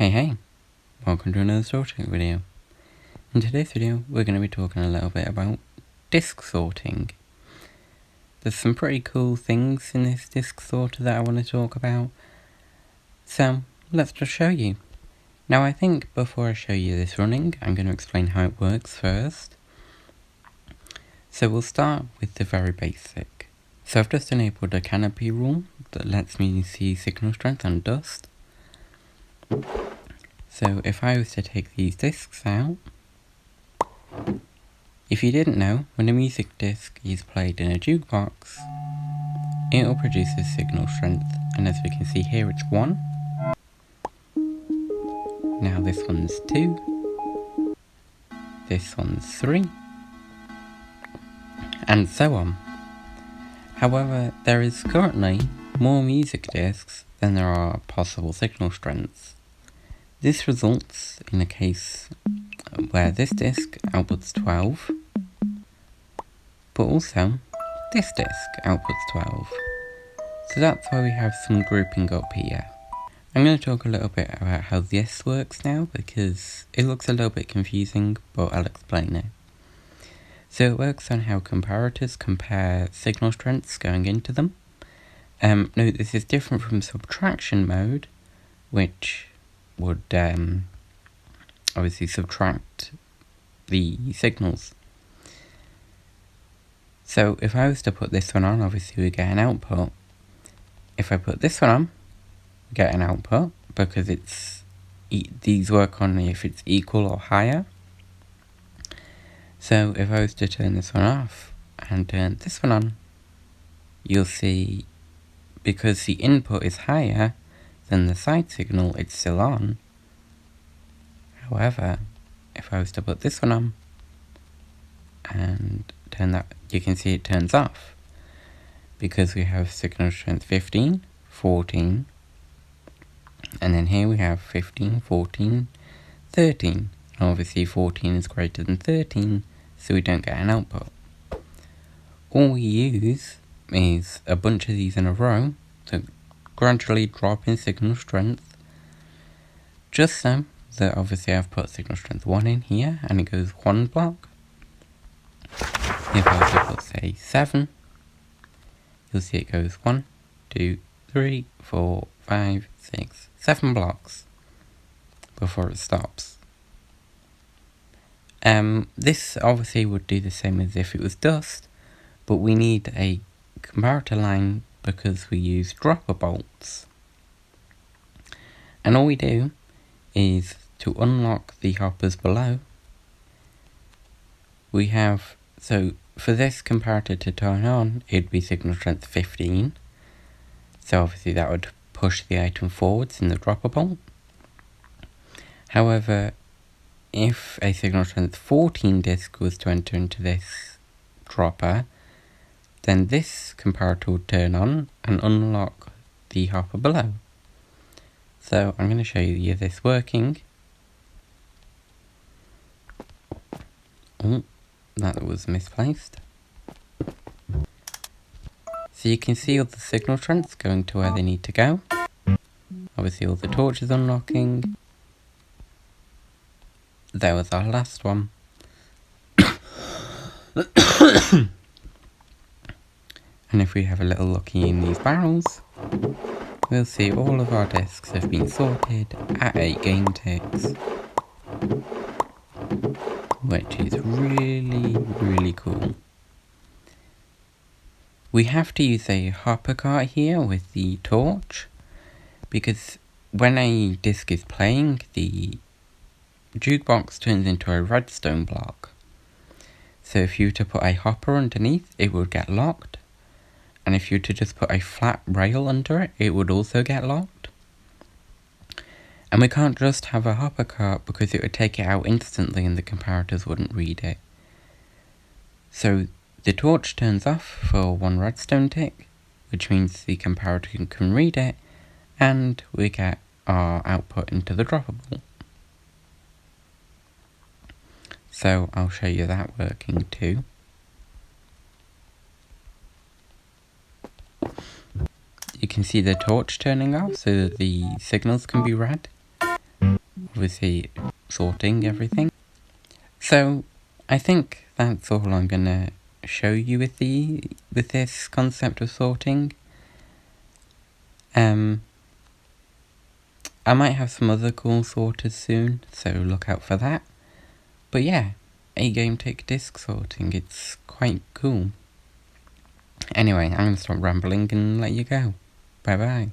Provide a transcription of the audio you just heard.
Hey, welcome to another sorting video. In today's video, we're going to be talking a little bit about disk sorting. There's some pretty cool things in this disk sorter that I want to talk about, so let's just show you. Now I think before I show you this running, I'm going to explain how it works first. So we'll start with the very basic. So I've just enabled a canopy rule that lets me see signal strength and dust. So if I was to take these discs out, if you didn't know, when a music disc is played in a jukebox, it will produce a signal strength, and as we can see here it's 1. Now this one's 2, this one's 3, and so on. However, there is currently more music discs than there are possible signal strengths. This results in a case where this disc outputs 12, but also this disc outputs 12. So that's why we have some grouping up here. I'm going to talk a little bit about how this works now, because it looks a little bit confusing, but I'll explain it. So it works on how comparators compare signal strengths going into them. Note this is different from subtraction mode, which would obviously subtract the signals. So if I was to put this one on, obviously we get an output. If I put this one on, we get an output, because these work on if it's equal or higher. So if I was to turn this one off and turn this one on, you'll see, because the input is higher than the side signal, it's still on. However, if I was to put this one on and turn that, you can see it turns off, because we have signal strength 15, 14, and then here we have 15, 14, 13. And obviously 14 is greater than 13, so we don't get an output. All we use is a bunch of these in a row to gradually drop in signal strength, just so that obviously I've put signal strength 1 in here, and it goes 1 block. If I was to put, say, 7, you'll see it goes 1, 2, 3, 4, 5, 6, 7 blocks before it stops. This obviously would do the same as if it was dust, but we need a comparator line because we use dropper bolts. And all we do is to unlock the hoppers below. We have, so for this comparator to turn on, it'd be signal strength 15. So obviously that would push the item forwards in the dropper bolt. However, if a signal strength 14 disc was to enter into this dropper, then this comparator would turn on and unlock the hopper below. So I'm going to show you this working. Oh, that was misplaced. So you can see all the signal strengths going to where they need to go. Obviously all the torches unlocking. There was our last one. And if we have a little looky in these barrels, we'll see all of our discs have been sorted at 8 game ticks, which is really cool. We have to use a hopper cart here with the torch, because when a disc is playing, the jukebox turns into a redstone block. So if you were to put a hopper underneath, it would get locked. And if you were to just put a flat rail under it, it would also get locked. And we can't just have a hopper cart, because it would take it out instantly and the comparators wouldn't read it. So the torch turns off for 1 redstone tick, which means the comparator can read it, and we get our output into the dropper bolt. So I'll show you that working too. You can see the torch turning off so that the signals can be read. obviously sorting everything. So I think that's all I'm gonna show you with this concept of sorting. I might have some other cool sorters soon, so look out for that. But yeah, A-game take disk sorting, it's quite cool. Anyway, I'm gonna stop rambling and let you go. Bye bye.